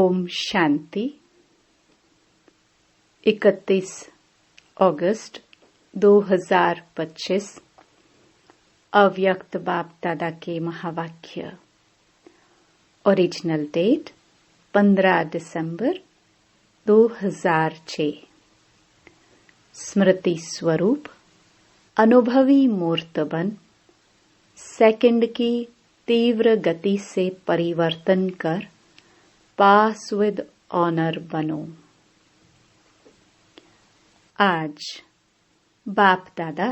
ओम शांति। 31 अगस्त 2025 अव्यक्त बाप दादा के महावाक्य। ओरिजिनल डेट 15 दिसंबर 2006। स्मृति स्वरूप अनुभवी मूर्त बन सेकंड की तीव्र गति से परिवर्तन कर पास विद ऑनर बनो। आज बाप दादा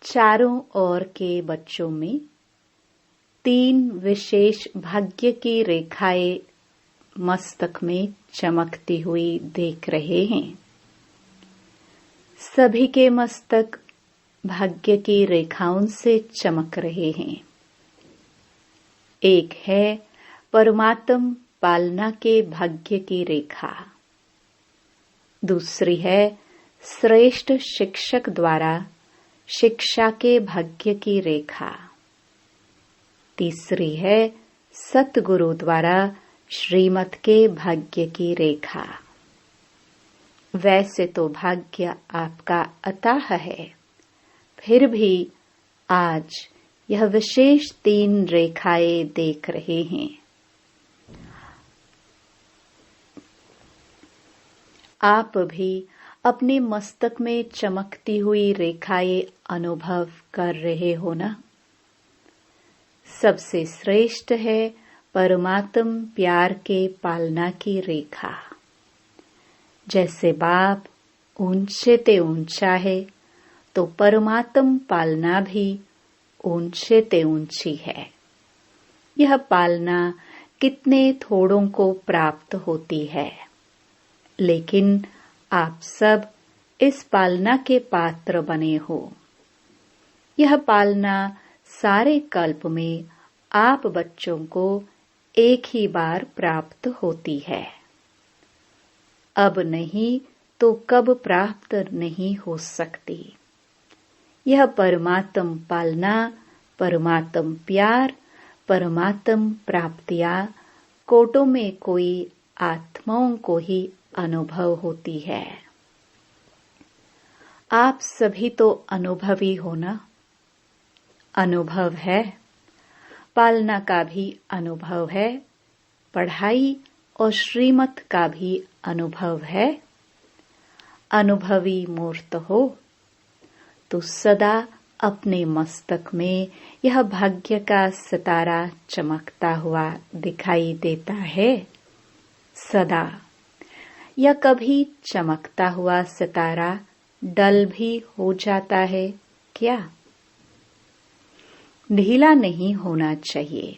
चारों ओर के बच्चों में 3 विशेष भाग्य की रेखाएं मस्तक में चमकती हुई देख रहे हैं। सभी के मस्तक भाग्य की रेखाओं से चमक रहे हैं। एक है परमात्म पालना के भाग्य की रेखा, दूसरी है श्रेष्ठ शिक्षक द्वारा शिक्षा के भाग्य की रेखा, तीसरी है सतगुरु द्वारा श्रीमत के भाग्य की रेखा। वैसे तो भाग्य आपका अताह है, फिर भी आज यह विशेष 3 रेखाएं देख रहे हैं। आप भी अपने मस्तक में चमकती हुई रेखाएं अनुभव कर रहे हो ना। सबसे श्रेष्ठ है परमात्म प्यार के पालना की रेखा। जैसे बाप ऊंचे ते ऊंचा है, तो परमात्म पालना भी ऊंचे ते ऊंची है। यह पालना कितने थोड़ों को प्राप्त होती है, लेकिन आप सब इस पालना के पात्र बने हो। यह पालना सारे कल्प में आप बच्चों को एक ही बार प्राप्त होती है। अब नहीं तो कब प्राप्त नहीं हो सकती। यह परमात्म पालना, परमात्म प्यार, परमात्म प्राप्तियां कोटों में कोई आत्माओं को ही अनुभव होती है। आप सभी तो अनुभवी हो ना। अनुभव है, पालना का भी अनुभव है, पढ़ाई और श्रीमत का भी अनुभव है। अनुभवी मूर्त हो तो सदा अपने मस्तक में यह भाग्य का सितारा चमकता हुआ दिखाई देता है। सदा। या कभी चमकता हुआ सितारा डल भी हो जाता है क्या? ढीला नहीं होना चाहिए।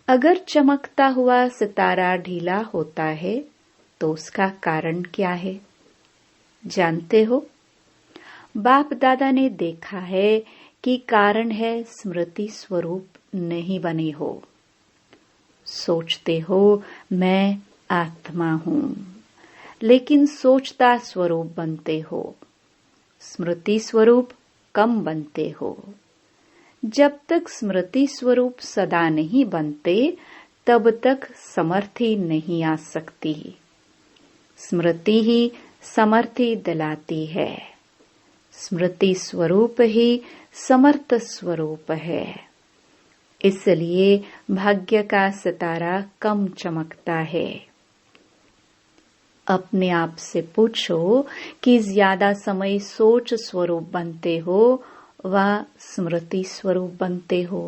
अगर चमकता हुआ सितारा ढीला होता है तो उसका कारण क्या है जानते हो? बाप दादा ने देखा है कि कारण है स्मृति स्वरूप नहीं बने हो। सोचते हो मैं आत्मा हूँ, लेकिन सोचता स्वरूप बनते हो, स्मृति स्वरूप कम बनते हो। जब तक स्मृति स्वरूप सदा नहीं बनते, तब तक समर्थी नहीं आ सकती। स्मृति ही समर्थी दिलाती है। स्मृति स्वरूप ही समर्थ स्वरूप है। इसलिए भाग्य का सितारा कम चमकता है। अपने आप से पूछो कि ज्यादा समय सोच स्वरूप बनते हो व स्मृति स्वरूप बनते हो।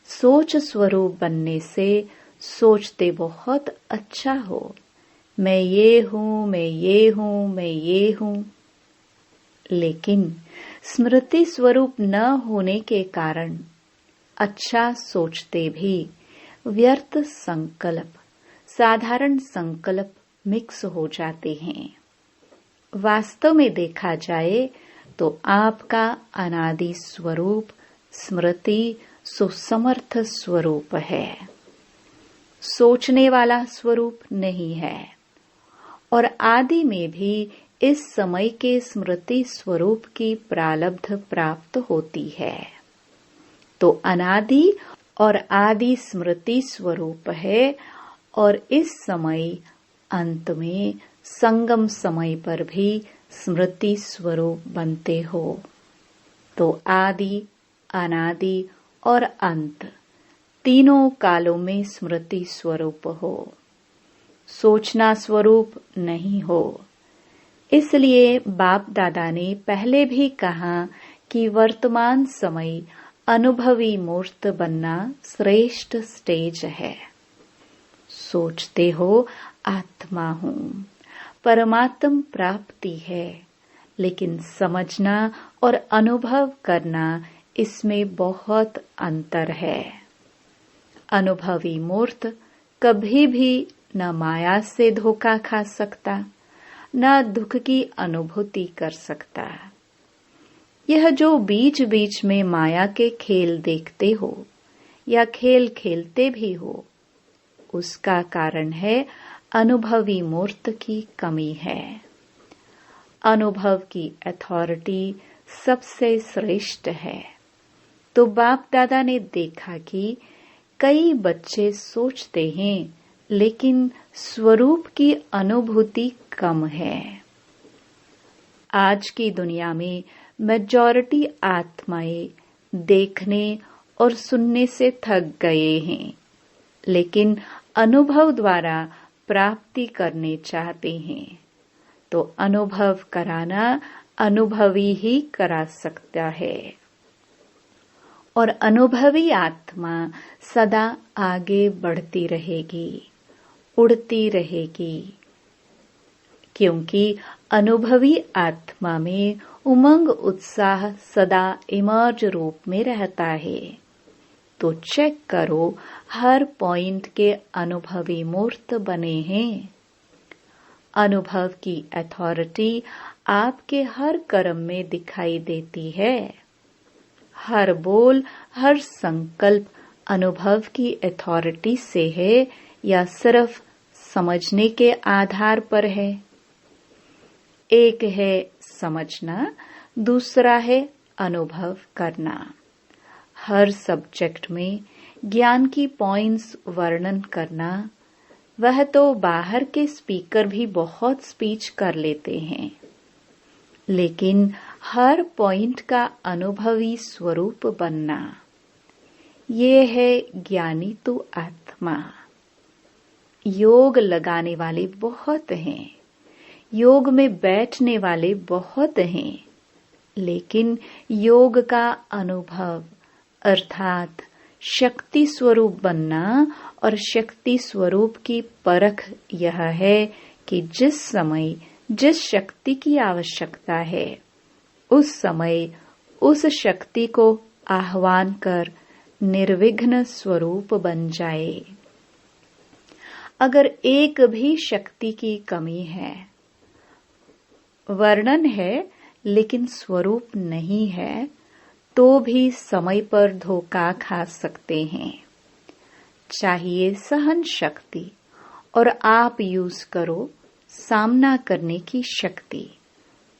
सोच स्वरूप बनने से सोचते बहुत अच्छा हो, मैं ये हूँ, मैं ये हूँ, मैं ये हूँ। लेकिन स्मृति स्वरूप न होने के कारण अच्छा सोचते भी व्यर्थ संकल्प, साधारण संकल्प मिक्स हो जाते हैं। वास्तव में देखा जाए तो आपका अनादि स्वरूप स्मृति सुसमर्थ स्वरूप है, सोचने वाला स्वरूप नहीं है। और आदि में भी इस समय के स्मृति स्वरूप की प्रारब्ध प्राप्त होती है। तो अनादि और आदि स्मृति स्वरूप है और इस समय अंत में संगम समय पर भी स्मृति स्वरूप बनते हो। तो आदि, अनादि और अंत तीनों कालों में स्मृति स्वरूप हो, सोचना स्वरूप नहीं हो। इसलिए बाप दादा ने पहले भी कहा कि वर्तमान समय अनुभवी मूर्त बनना श्रेष्ठ स्टेज है। सोचते हो आत्मा हूँ, परमात्म प्राप्ति है, लेकिन समझना और अनुभव करना इसमें बहुत अंतर है। अनुभवी मूर्त कभी भी न माया से धोखा खा सकता, न दुख की अनुभूति कर सकता। यह जो बीच बीच में माया के खेल देखते हो या खेल खेलते भी हो, उसका कारण है अनुभवी मूर्त की कमी है। अनुभव की अथॉरिटी सबसे श्रेष्ठ है। तो बाप दादा ने देखा कि कई बच्चे सोचते हैं लेकिन स्वरूप की अनुभूति कम है। आज की दुनिया में मेजॉरिटी आत्माएं देखने और सुनने से थक गए हैं, लेकिन अनुभव द्वारा प्राप्ति करने चाहते हैं। तो अनुभव कराना अनुभवी ही करा सकता है, और अनुभवी आत्मा सदा आगे बढ़ती रहेगी, उड़ती रहेगी, क्योंकि अनुभवी आत्मा में उमंग उत्साह सदा इमर्ज रूप में रहता है। तो चेक करो, हर पॉइंट के अनुभवी मूर्त बने हैं। अनुभव की अथॉरिटी आपके हर कर्म में दिखाई देती है। हर बोल, हर संकल्प अनुभव की अथॉरिटी से है या सिर्फ समझने के आधार पर है? एक है समझना, दूसरा है अनुभव करना। हर सब्जेक्ट में ज्ञान की पॉइंट्स वर्णन करना, वह तो बाहर के स्पीकर भी बहुत स्पीच कर लेते हैं, लेकिन हर पॉइंट का अनुभवी स्वरूप बनना, ये है ज्ञानी तो आत्मा। योग लगाने वाले बहुत हैं, योग में बैठने वाले बहुत हैं, लेकिन योग का अनुभव अर्थात शक्ति स्वरूप बनना और शक्ति स्वरूप की परख यह है कि जिस समय जिस शक्ति की आवश्यकता है, उस समय उस शक्ति को आह्वान कर निर्विघ्न स्वरूप बन जाए। अगर एक भी शक्ति की कमी है, वर्णन है लेकिन स्वरूप नहीं है, तो भी समय पर धोखा खा सकते हैं। चाहिए सहन शक्ति और आप यूज करो सामना करने की शक्ति,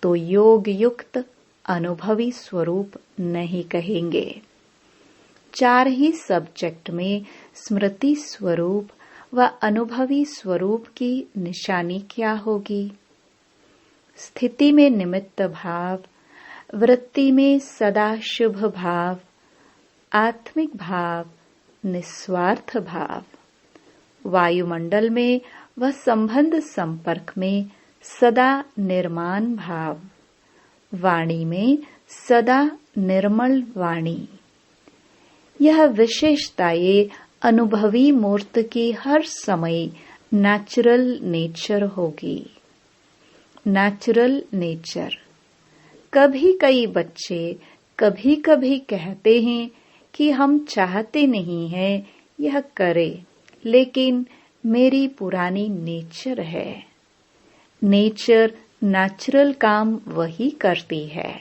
तो योग युक्त अनुभवी स्वरूप नहीं कहेंगे। 4 ही सब्जेक्ट में स्मृति स्वरूप व अनुभवी स्वरूप की निशानी क्या होगी? स्थिति में निमित्त भाव, वृत्ति में सदा शुभ भाव, आत्मिक भाव, निस्वार्थ भाव, वायुमंडल में व संबंध संपर्क में सदा निर्माण भाव, वाणी में सदा निर्मल वाणी। यह विशेषताएं अनुभवी मूर्त की हर समय नेचुरल नेचर होगी। Natural nature. कभी कई बच्चे कभी कभी कहते हैं कि हम चाहते नहीं हैं यह करे, लेकिन मेरी पुरानी नेचर है। नेचर नेचुरल काम वही करती है,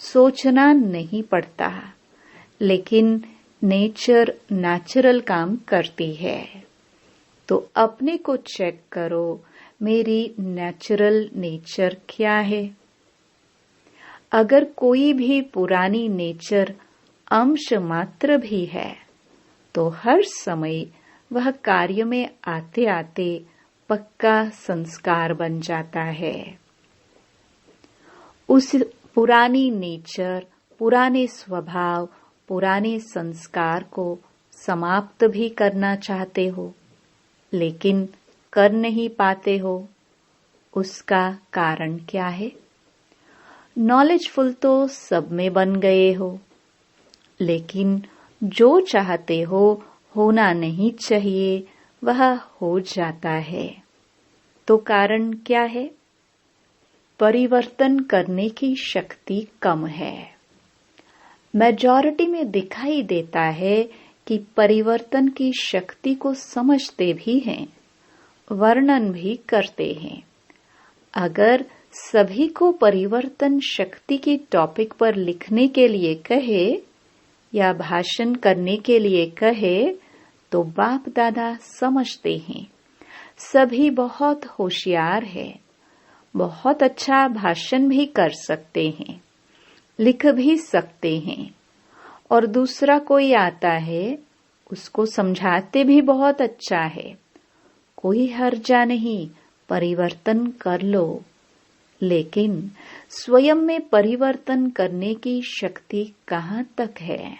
सोचना नहीं पड़ता, लेकिन नेचर नेचुरल काम करती है। तो अपने को चेक करो, मेरी नेचुरल नेचर क्या है? अगर कोई भी पुरानी नेचर अंश मात्र भी है, तो हर समय वह कार्य में आते आते पक्का संस्कार बन जाता है। उस पुरानी नेचर, पुराने स्वभाव, पुराने संस्कार को समाप्त भी करना चाहते हो, लेकिन कर नहीं पाते हो। उसका कारण क्या है? नॉलेजफुल तो सब में बन गए हो, लेकिन जो चाहते हो होना नहीं चाहिए वह हो जाता है। तो कारण क्या है? परिवर्तन करने की शक्ति कम है। मेजॉरिटी में दिखाई देता है कि परिवर्तन की शक्ति को समझते भी हैं, वर्णन भी करते हैं। अगर सभी को परिवर्तन शक्ति के टॉपिक पर लिखने के लिए कहे या भाषण करने के लिए कहे तो बाप दादा समझते हैं सभी बहुत होशियार है, बहुत अच्छा भाषण भी कर सकते हैं, लिख भी सकते हैं, और दूसरा कोई आता है उसको समझाते भी बहुत अच्छा है, कोई हर्जा नहीं, परिवर्तन कर लो। लेकिन स्वयं में परिवर्तन करने की शक्ति कहाँ तक है?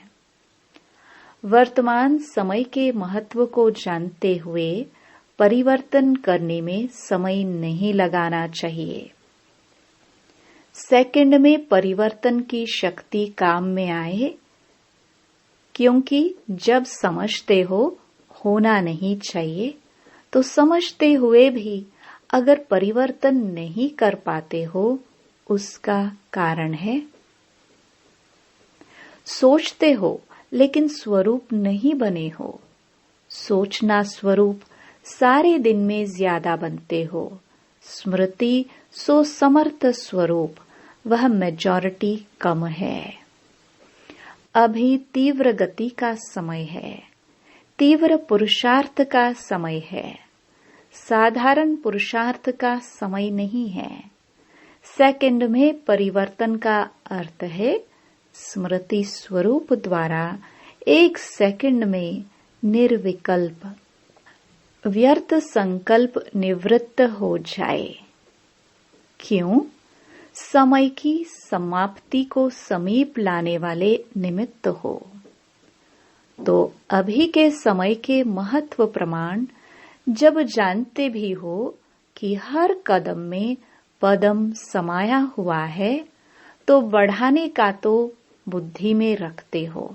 वर्तमान समय के महत्व को जानते हुए परिवर्तन करने में समय नहीं लगाना चाहिए। सेकंड में परिवर्तन की शक्ति काम में आए, क्योंकि जब समझते हो होना नहीं चाहिए तो समझते हुए भी अगर परिवर्तन नहीं कर पाते हो, उसका कारण है सोचते हो लेकिन स्वरूप नहीं बने हो। सोचना स्वरूप सारे दिन में ज्यादा बनते हो, स्मृति सो समर्थ स्वरूप वह मेजॉरिटी कम है। अभी तीव्र गति का समय है, तीव्र पुरुषार्थ का समय है, साधारण पुरुषार्थ का समय नहीं है। सेकंड में परिवर्तन का अर्थ है स्मृति स्वरूप द्वारा एक सेकंड में निर्विकल्प व्यर्थ संकल्प निवृत्त हो जाए। क्यों? समय की समाप्ति को समीप लाने वाले निमित्त हो। तो अभी के समय के महत्व प्रमाण जब जानते भी हो कि हर कदम में पदम समाया हुआ है, तो बढ़ाने का तो बुद्धि में रखते हो,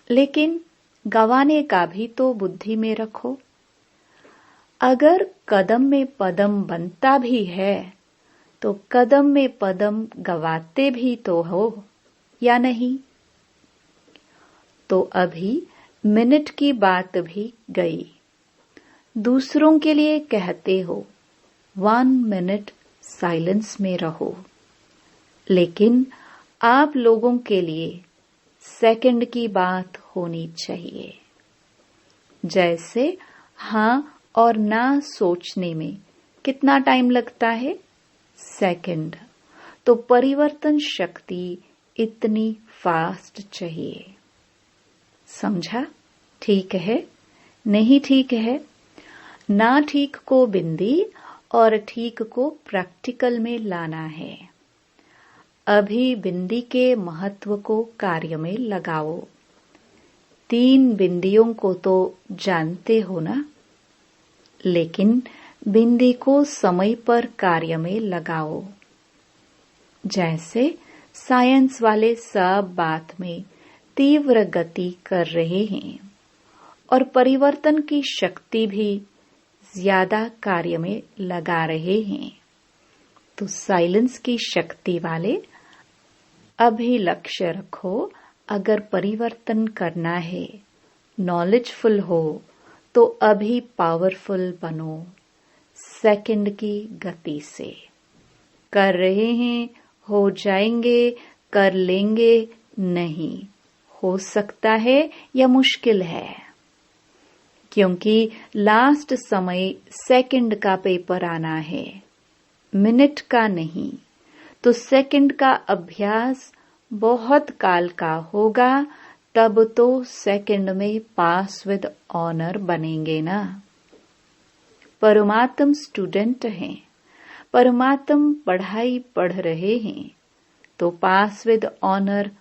लेकिन गंवाने का भी तो बुद्धि में रखो। अगर कदम में पदम बनता भी है तो कदम में पदम गवाते भी तो हो या नहीं? तो अभी मिनट की बात भी गई। दूसरों के लिए कहते हो 1 मिनट साइलेंस में रहो, लेकिन आप लोगों के लिए सेकंड की बात होनी चाहिए। जैसे हाँ और ना सोचने में कितना टाइम लगता है? सेकंड। तो परिवर्तन शक्ति इतनी फास्ट चाहिए। समझा? ठीक है? नहीं ठीक है? ना ठीक को बिंदी और ठीक को प्रैक्टिकल में लाना है। अभी बिंदी के महत्व को कार्य में लगाओ। 3 बिंदियों को तो जानते हो ना, लेकिन बिंदी को समय पर कार्य में लगाओ। जैसे साइंस वाले सब बात में तीव्र गति कर रहे हैं और परिवर्तन की शक्ति भी ज्यादा कार्य में लगा रहे हैं, तो साइलेंस की शक्ति वाले अभी लक्ष्य रखो। अगर परिवर्तन करना है, नॉलेजफुल हो, तो अभी पावरफुल बनो। सेकंड की गति से कर रहे हैं, हो जाएंगे, कर लेंगे, नहीं हो सकता है या मुश्किल है, क्योंकि लास्ट समय सेकंड का पेपर आना है, मिनट का नहीं। तो सेकंड का अभ्यास बहुत काल का होगा, तब तो सेकंड में पास विद ऑनर बनेंगे ना। परमात्म स्टूडेंट हैं, परमात्म पढ़ाई पढ़ रहे हैं, तो पास विद ऑनर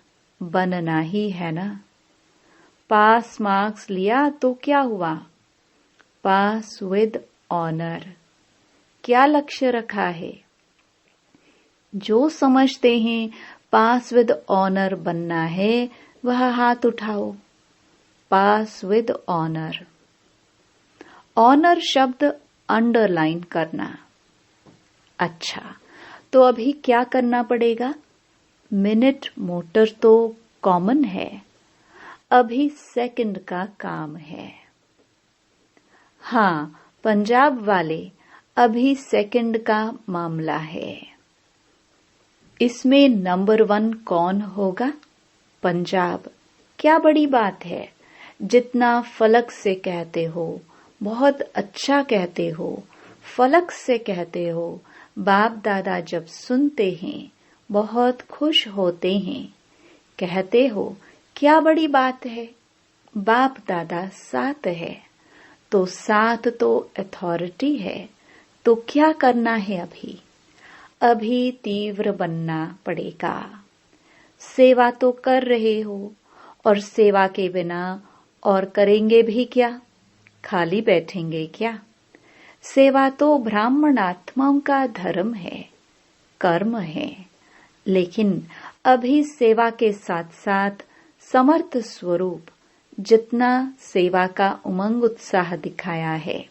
बनना ही है ना। पास मार्क्स लिया तो क्या हुआ? पास विद ऑनर। क्या लक्ष्य रखा है? जो समझते हैं पास विद ऑनर बनना है वह हाथ उठाओ। पास विद ऑनर। ऑनर शब्द अंडरलाइन करना। अच्छा, तो अभी क्या करना पड़ेगा? मिनट मोटर तो कॉमन है, अभी सेकंड का काम है। हाँ, पंजाब वाले, अभी सेकंड का मामला है। इसमें नंबर 1 कौन होगा? पंजाब। क्या बड़ी बात है, जितना फलक से कहते हो, बहुत अच्छा कहते हो, फलक से कहते हो। बाप दादा जब सुनते हैं बहुत खुश होते हैं। कहते हो क्या बड़ी बात है, बाप दादा साथ है, तो साथ तो अथॉरिटी है। तो क्या करना है अभी? अभी तीव्र बनना पड़ेगा। सेवा तो कर रहे हो, और सेवा के बिना और करेंगे भी क्या? खाली बैठेंगे क्या? सेवा तो ब्राह्मण आत्माओं का धर्म है, कर्म है। लेकिन अभी सेवा के साथ साथ समर्थ स्वरूप जितना सेवा का उमंग उत्साह दिखाया है,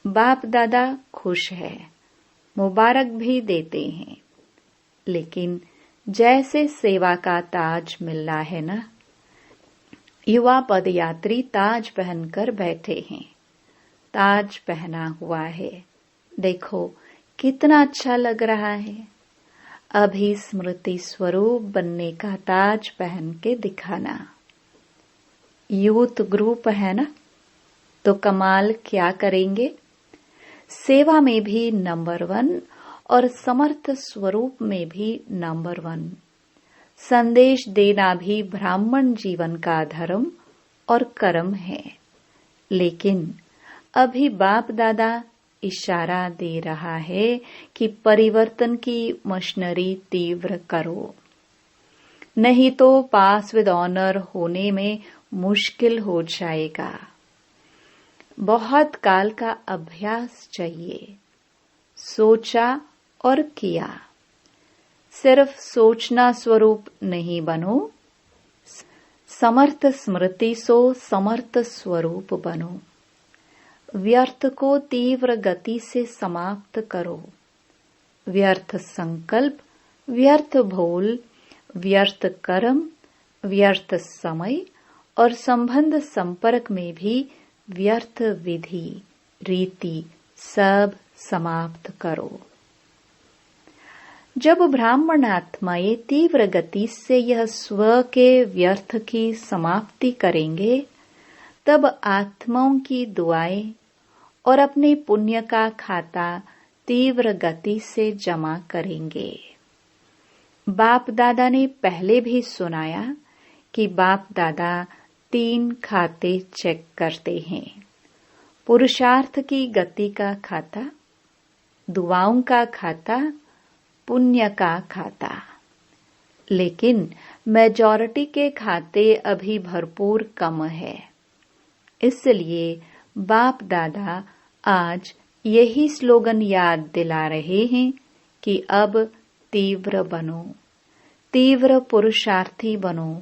बाप दादा खुश है, मुबारक भी देते हैं। लेकिन जैसे सेवा का ताज मिलना है ना, युवा पदयात्री ताज पहनकर बैठे हैं। ताज पहना हुआ है, देखो कितना अच्छा लग रहा है। अभी स्मृति स्वरूप बनने का ताज पहन के दिखाना। यूथ ग्रुप है ना, तो कमाल क्या करेंगे? सेवा में भी नंबर 1 और समर्थ स्वरूप में भी नंबर 1। संदेश देना भी ब्राह्मण जीवन का धर्म और कर्म है। लेकिन अभी बाप दादा इशारा दे रहा है कि परिवर्तन की मशीनरी तीव्र करो, नहीं तो पास विद ऑनर होने में मुश्किल हो जाएगा। बहुत काल का अभ्यास चाहिए। सोचा और किया। सिर्फ सोचना स्वरूप नहीं बनो, समर्थ स्मृति सो समर्थ स्वरूप बनो। व्यर्थ को तीव्र गति से समाप्त करो। व्यर्थ संकल्प, व्यर्थ भूल, व्यर्थ कर्म, व्यर्थ समय और संबंध संपर्क में भी व्यर्थ विधि रीति सब समाप्त करो। जब ब्राह्मण आत्माएं तीव्र गति से यह स्व के व्यर्थ की समाप्ति करेंगे, तब आत्माओं की दुआएं और अपने पुण्य का खाता तीव्र गति से जमा करेंगे। बाप दादा ने पहले भी सुनाया कि बाप दादा 3 खाते चेक करते हैं। पुरुषार्थ की गति का खाता, दुआओं का खाता, पुण्य का खाता। लेकिन मेजॉरिटी के खाते अभी भरपूर कम है। इसलिए बाप दादा आज यही स्लोगन याद दिला रहे हैं कि अब तीव्र बनो, तीव्र पुरुषार्थी बनो,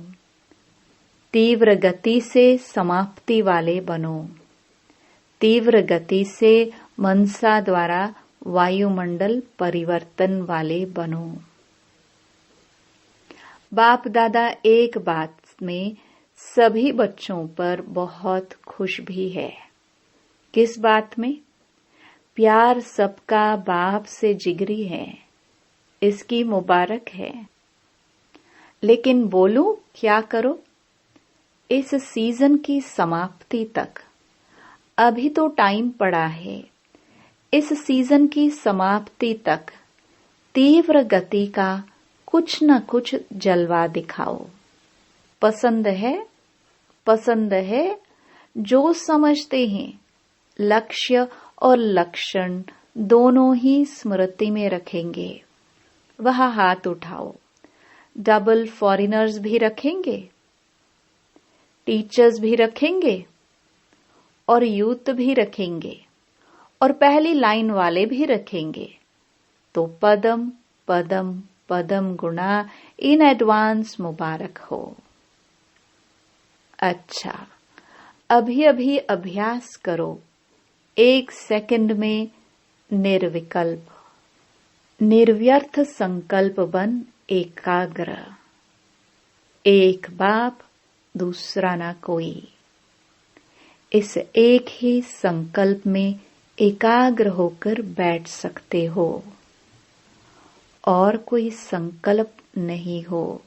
तीव्र गति से समाप्ति वाले बनो, तीव्र गति से मनसा द्वारा वायुमंडल परिवर्तन वाले बनो। बाप दादा एक बात में सभी बच्चों पर बहुत खुश भी है। किस बात में? प्यार सबका बाप से जिगरी है, इसकी मुबारक है। लेकिन बोलूं क्या करो? इस सीजन की समाप्ति तक अभी तो टाइम पड़ा है। इस सीजन की समाप्ति तक तीव्र गति का कुछ न कुछ जलवा दिखाओ। पसंद है पसंद है जो समझते हैं लक्ष्य और लक्षण दोनों ही स्मृति में रखेंगे वह हाथ उठाओ। डबल फॉरेनर्स भी रखेंगे, टीचर्स भी रखेंगे और यूथ भी रखेंगे और पहली लाइन वाले भी रखेंगे। तो पदम पदम पदम गुणा इन एडवांस मुबारक हो। अच्छा, अभी अभी अभ्यास करो 1 सेकंड में निर्विकल्प, निर्व्यर्थ संकल्प बन एकाग्र। एक बाप दूसरा ना कोई। इस एक ही संकल्प में एकाग्र होकर बैठ सकते हो और कोई संकल्प नहीं हो।